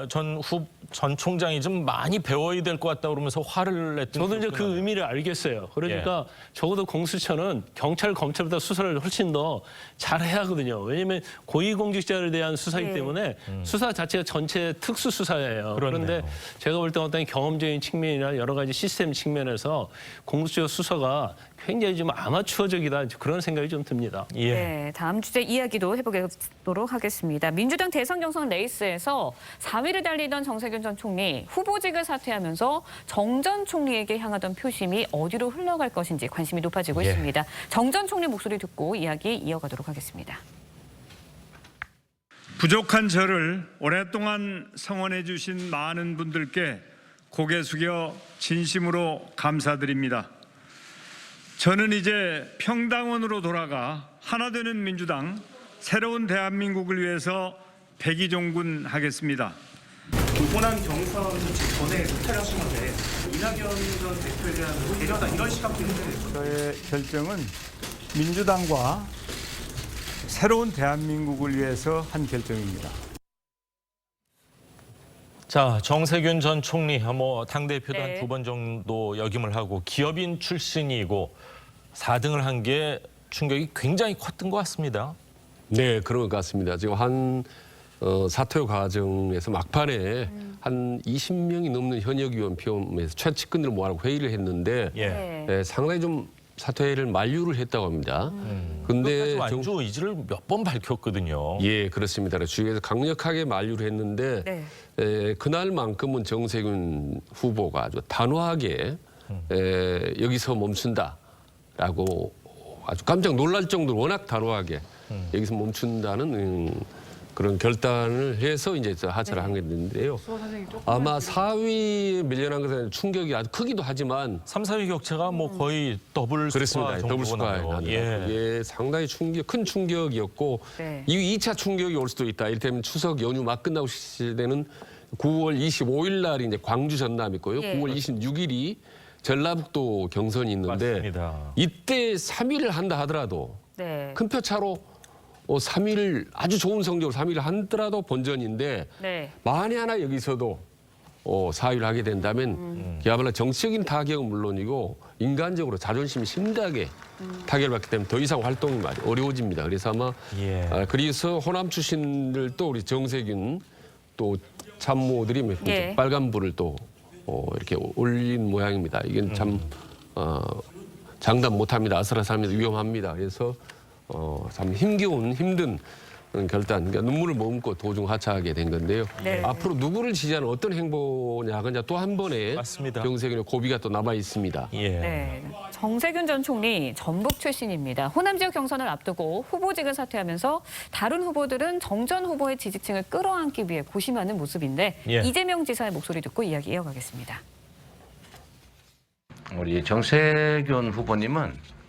전 총장이 좀 많이 배워야 될 것 같다 그러면서 화를 냈던.
저도 이제 그
기억이
의미를 알겠어요. 그러니까 적어도 공수처는 경찰, 검찰보다 수사를 훨씬 더 잘해야 하거든요. 왜냐하면 고위공직자에 대한 수사이기
예.
때문에 수사 자체가 전체 특수 수사예요.
그렇네요.
그런데 제가 볼 때 어떤 경험적인 측면이나 여러 가지 시스템 측면에서 공수처 수사가 굉장히 좀 아마추어적이다 그런 생각이 좀 듭니다.
예.
네, 다음 주제 이야기도 해보도록 하겠습니다. 민주당 대선 경선 레이스에서 4위를 달리던 정세균 전 총리 후보직을 사퇴하면서 정 전 총리에게 향하던 표심이 어디로 흘러갈 것인지 관심이 높아지고
예.
있습니다. 정 전 총리 목소리 듣고 이야기 이어가도록 하겠습니다.
부족한 저를 오랫동안 성원해 주신 많은 분들께 고개 숙여 진심으로 감사드립니다. 저는 이제 평당원으로 돌아가 하나 되는 민주당, 새로운 대한민국을 위해서 백의종군 하겠습니다.
호남 경선 전에 사퇴를 하신 건데 이낙연 전 대표에 대한 배려다 이런 시각도 있는데
저의 결정은 민주당과 새로운 대한민국을 위해서 한 결정입니다.
자, 정세균 전 총리 당대표도
네.
한 2번 정도 역임을 하고 기업인 출신이고 4등을 한 게 충격이 굉장히 컸던 것 같습니다.
네, 그런 것 같습니다. 지금 사퇴 과정에서 막판에 한 20명이 넘는 현역위원 포함해서 최측근들을 모아놓고 회의를 했는데
예.
상당히 좀 사퇴를 만류를 했다고 합니다. 근데
완주 의지를 몇 번 밝혔거든요.
예, 그렇습니다. 주위에서 강력하게 만류를 했는데
네.
그날만큼은 정세균 후보가 아주 단호하게 여기서 멈춘다라고 아주 깜짝 놀랄 정도로 워낙 단호하게 여기서 멈춘다는 그런 결단을 해서 이제 하차를 한 건데요. 아마 4위에 밀려난 것은 충격이 아주 크기도 하지만
3, 4위 격차가 거의 더블
그렇습니다. 더블 스코어에
예.
이게 상당히 큰 충격이었고
네.
이 2차 충격이 올 수도 있다. 이를테면 추석 연휴 막 끝나고 시대는 9월 25일 날이 이제 광주 전남 있고요.
예.
9월 26일이 전라북도 경선이 있는데
맞습니다.
이때 3위를 한다 하더라도
네.
큰 표 차로 3위를 아주 좋은 성적으로 3위를 하더라도 본전인데
네.
만에 하나 여기서도 4위를 하게 된다면 그야말로 정치적인 타격은 물론이고 인간적으로 자존심이 심하게 타격을 받기 때문에 더 이상 활동이 어려워집니다. 그래서 아마 그래서 호남 출신들 또 우리 정세균 또 참모들이 빨간불을 또 이렇게 올린 모양입니다. 이건 참 장담 못합니다. 아슬아슬합니다. 위험합니다. 그래서 참 힘든 결단, 그러니까 눈물을 머금고 도중 하차하게 된 건데요.
네.
앞으로 누구를 지지하는 어떤 행보냐, 그냥 또 한 번의 정세균의 고비가 또 남아 있습니다.
네. 정세균 전 총리 전북 출신입니다. 호남 지역 경선을 앞두고 후보직을 사퇴하면서 다른 후보들은 정 전 후보의 지지층을 끌어안기 위해 고심하는 모습인데 이재명 지사의 목소리 듣고 이야기 이어가겠습니다.
우리 정세균 후보님은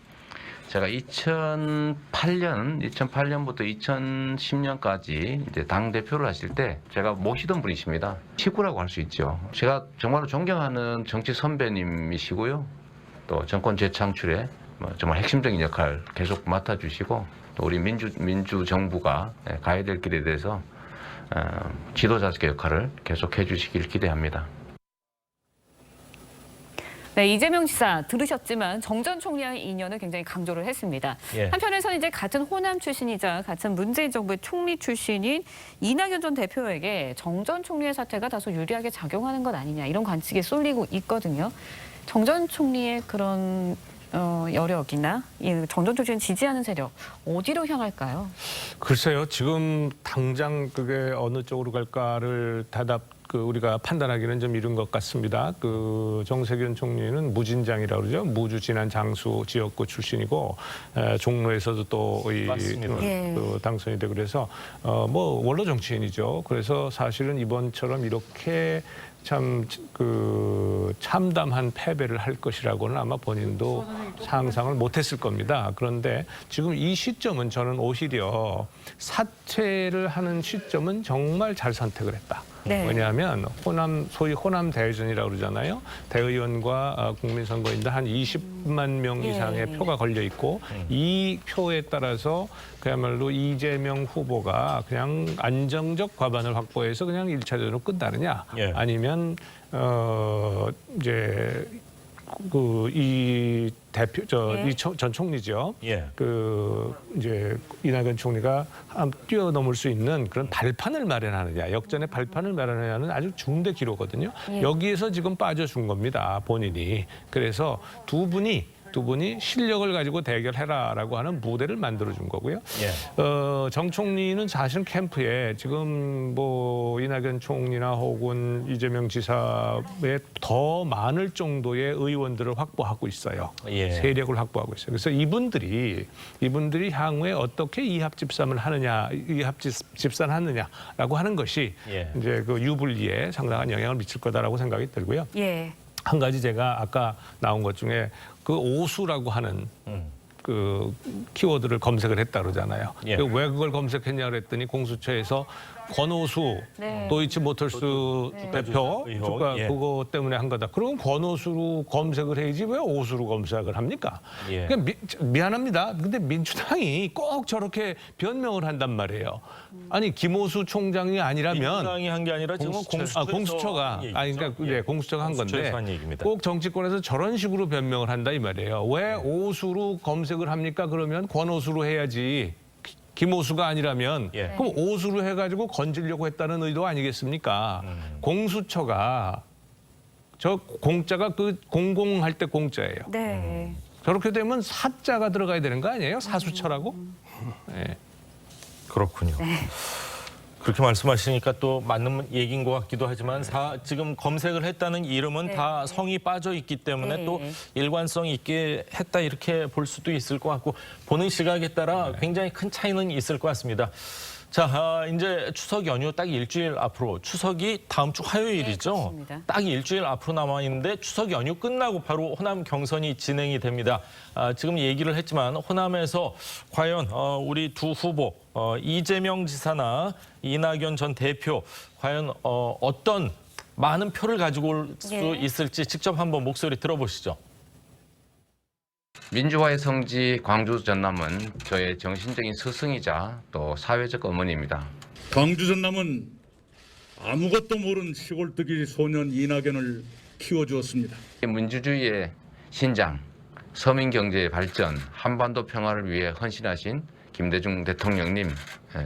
제가 2008년부터 2010년까지 이제 당 대표를 하실 때 제가 모시던 분이십니다. 식구라고 할 수 있죠. 제가 정말로 존경하는 정치 선배님이시고요. 또 정권 재창출에 정말 핵심적인 역할 계속 맡아주시고 또 우리 민주 정부가 가야 될 길에 대해서 지도자적 역할을 계속 해주시길 기대합니다.
네, 이재명 지사 들으셨지만 정 전 총리와의 인연을 굉장히 강조를 했습니다. 한편에서는 이제 같은 호남 출신이자 같은 문재인 정부의 총리 출신인 이낙연 전 대표에게 정 전 총리의 사퇴가 다소 유리하게 작용하는 것 아니냐 이런 관측이 쏠리고 있거든요. 정 전 총리의 그런 여력이나 정 전 총리를 지지하는 세력 어디로 향할까요?
글쎄요. 지금 당장 그게 어느 쪽으로 갈까를 우리가 판단하기는 좀 이른 것 같습니다. 정세균 총리는 무진장이라고 그러죠. 무주 진안 장수 지역구 출신이고 종로에서도 또 당선이 되고 그래서 원로 정치인이죠. 그래서 사실은 이번처럼 이렇게 참담한 패배를 할 것이라고는 아마 본인도 상상을 못했을 겁니다. 그런데 지금 이 시점은 저는 오히려 사퇴를 하는 시점은 정말 잘 선택을 했다. 왜냐하면 소위 호남 대전이라고 그러잖아요. 대의원과 국민선거인단 한 20만 명 이상의 표가 걸려 있고 이 표에 따라서 그야말로 이재명 후보가 그냥 안정적 과반을 확보해서 그냥 1차전으로 끝나느냐 아니면 이 대표 이 전 총리죠. 이제 이낙연 총리가 뛰어넘을 수 있는 그런 발판을 마련하느냐, 역전의 발판을 마련하느냐는 아주 중대 기로거든요. 여기에서 지금 빠져준 겁니다, 본인이. 그래서 두 분이 실력을 가지고 대결해라라고 하는 무대를 만들어준 거고요. 정 총리는 사실 캠프에 지금 이낙연 총리나 혹은 이재명 지사에 더 많을 정도의 의원들을 확보하고 있어요. 세력을 확보하고 있어요. 그래서 이분들이 향후에 어떻게 이합집산하느냐라고 하는 것이 이제 그 유불리에 상당한 영향을 미칠 거다라고 생각이 들고요. 한 가지 제가 아까 나온 것 중에 그 오수라고 하는 그 키워드를 검색을 했다 그러잖아요. 왜 그걸 검색했냐 그랬더니 공수처에서 권오수 도이치모터스 대표 주가 그거 때문에 한 거다. 그럼 권오수로 검색을 해야지 왜 오수로 검색을 합니까? 그러니까 미안합니다. 근데 민주당이 꼭 저렇게 변명을 한단 말이에요. 아니 김오수 총장이 아니라면
민주당이 한 게 아니라 지금
공수처가 공수처가 한 건데 꼭 정치권에서 저런 식으로 변명을 한다 이 말이에요. 왜 오수로 검색을 합니까? 그러면 권오수로 해야지. 김오수가 아니라면 그럼 오수로 해가지고 건지려고 했다는 의도 아니겠습니까? 공수처가 공자가 공공할 때 공자예요. 저렇게 되면 사자가 들어가야 되는 거 아니에요? 사수처라고?
그렇군요. 그렇게 말씀하시니까 또 맞는 얘기인 것 같기도 하지만 지금 검색을 했다는 이름은 다 성이 빠져 있기 때문에 또 일관성 있게 했다 이렇게 볼 수도 있을 것 같고 보는 시각에 따라 굉장히 큰 차이는 있을 것 같습니다. 자, 이제 추석 연휴 딱 일주일 앞으로 추석이 다음 주 화요일이죠. 딱 일주일 앞으로 남아 있는데 추석 연휴 끝나고 바로 호남 경선이 진행이 됩니다. 지금 얘기를 했지만 호남에서 과연 우리 두 후보 이재명 지사나 이낙연 전 대표 과연 어떤 많은 표를 가지고 올 수 있을지 직접 한번 목소리 들어보시죠.
민주화의 성지 광주 전남은 저의 정신적인 스승이자 또 사회적 어머니입니다.
광주 전남은 아무것도 모르는 시골뜨기 소년 이낙연을 키워주었습니다.
민주주의의 신장, 서민경제의 발전, 한반도 평화를 위해 헌신하신 김대중 대통령님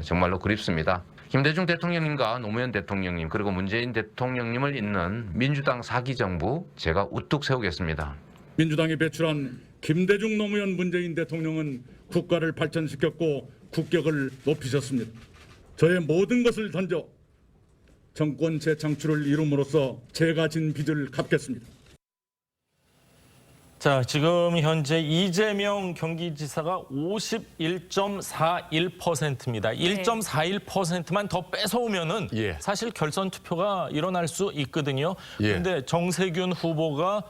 정말로 그립습니다. 김대중 대통령님과 노무현 대통령님 그리고 문재인 대통령님을 잇는 민주당 4기 정부 제가 우뚝 세우겠습니다.
민주당이 배출한 김대중 노무현 문재인 대통령은 국가를 발전시켰고 국격을 높이셨습니다. 저의 모든 것을 던져 정권 재창출을 이룸으로써 제가 진 빚을 갚겠습니다.
자, 지금 현재 이재명 경기지사가 51.41%입니다. 1.41%만 더 뺏어오면은 사실 결선 투표가 일어날 수 있거든요. 그런데 정세균 후보가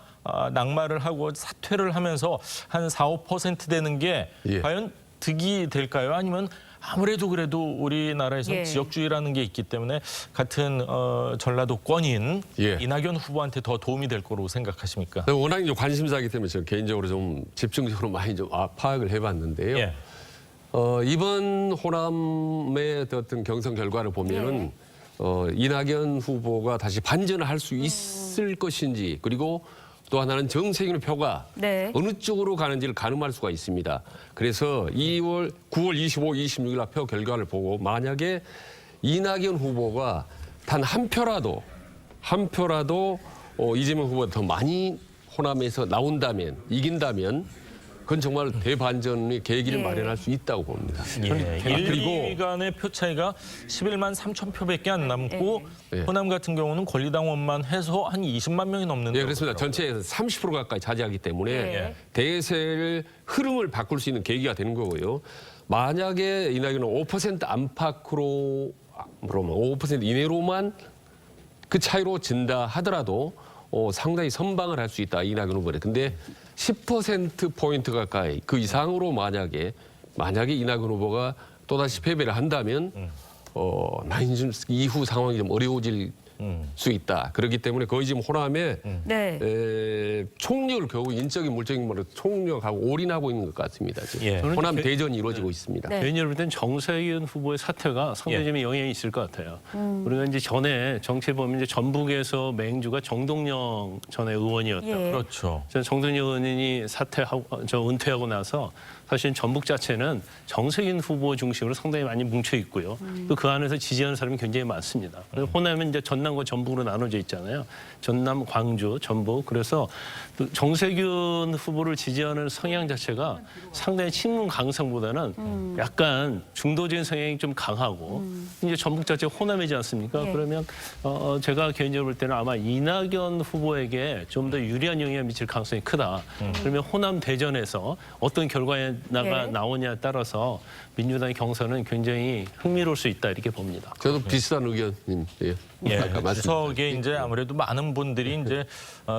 낙마를 하고 사퇴를 하면서 한 4~5% 되는 게 과연 득이 될까요? 아니면 아무래도 그래도 우리나라에서 지역주의라는 게 있기 때문에 같은 전라도권인 이낙연 후보한테 더 도움이 될 거로 생각하십니까?
워낙 이제 관심사이기 때문에 제가 개인적으로 좀 집중적으로 많이 좀 파악을 해봤는데요. 이번 호남의 어떤 경선 결과를 보면은 이낙연 후보가 다시 반전을 할 수 있을 것인지 그리고 또 하나는 정세균 표가 어느 쪽으로 가는지를 가늠할 수가 있습니다. 그래서 9월 25, 26일 날 표 결과를 보고 만약에 이낙연 후보가 단 한 표라도 이재명 후보가 더 많이 호남에서 나온다면 이긴다면 그건 정말 대반전의 계기를 마련할 수 있다고 봅니다.
1, 2위 간의 표 차이가 11만 3천 표밖에 안 남고 호남 같은 경우는 권리당원만 해서 한 20만 명이 넘는데
그렇습니다. 전체에서 30% 가까이 차지하기 때문에 대세를 흐름을 바꿀 수 있는 계기가 되는 거고요. 만약에 이낙연은 5% 안팎으로 그러면 5% 이내로만 그 차이로 진다 하더라도 상당히 선방을 할 수 있다 이낙연 후보는. 근데 10%포인트 가까이 그 이상으로 만약에 이낙연 후보가 또다시 패배를 한다면 이후 상황이 좀 어려워질 수 있다. 그렇기 때문에 거의 지금 호남에 총력을 겨우 인적인 물적인 말로 총력하고 올인하고 있는 것 같습니다. 지금. 호남 대전이 이루어지고 있습니다.
개인적으로 볼 때는 정세균 후보의 사퇴가 상당히 좀 영향이 있을 것 같아요. 우리가 이제 전에 정치에 보면 이제 전북에서 맹주가 정동영 전에 의원이었다.
그렇죠.
정동영 의원이 은퇴하고 나서 사실 전북 자체는 정세균 후보 중심으로 상당히 많이 뭉쳐 있고요. 또 그 안에서 지지하는 사람이 굉장히 많습니다. 호남은 이제 전남과 전북으로 나눠져 있잖아요. 전남, 광주, 전북. 그래서 또 정세균 후보를 지지하는 성향 자체가 상당히 친문 강성보다는 약간 중도적인 성향이 좀 강하고 이제 전북 자체 호남이지 않습니까? 그러면 제가 개인적으로 볼 때는 아마 이낙연 후보에게 좀 더 유리한 영향을 미칠 가능성이 크다. 그러면 호남 대전에서 어떤 결과에 나오냐에 따라서 민주당의 경선은 굉장히 흥미로울 수 있다 이렇게 봅니다.
저도 비슷한 의견님.
주석에 이제 아무래도 많은 분들이 이제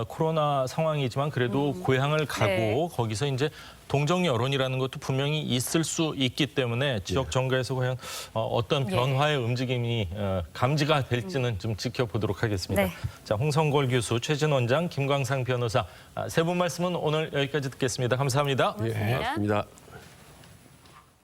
코로나 상황이지만 그래도 고향을 가고 거기서 이제 동정 여론이라는 것도 분명히 있을 수 있기 때문에 지역 정가에서 과연 어떤 변화의 움직임이 감지가 될지는 좀 지켜보도록 하겠습니다. 자, 홍성골 교수, 최진 원장, 김광상 변호사 세 분 말씀은 오늘 여기까지 듣겠습니다. 감사합니다.
고맙습니다.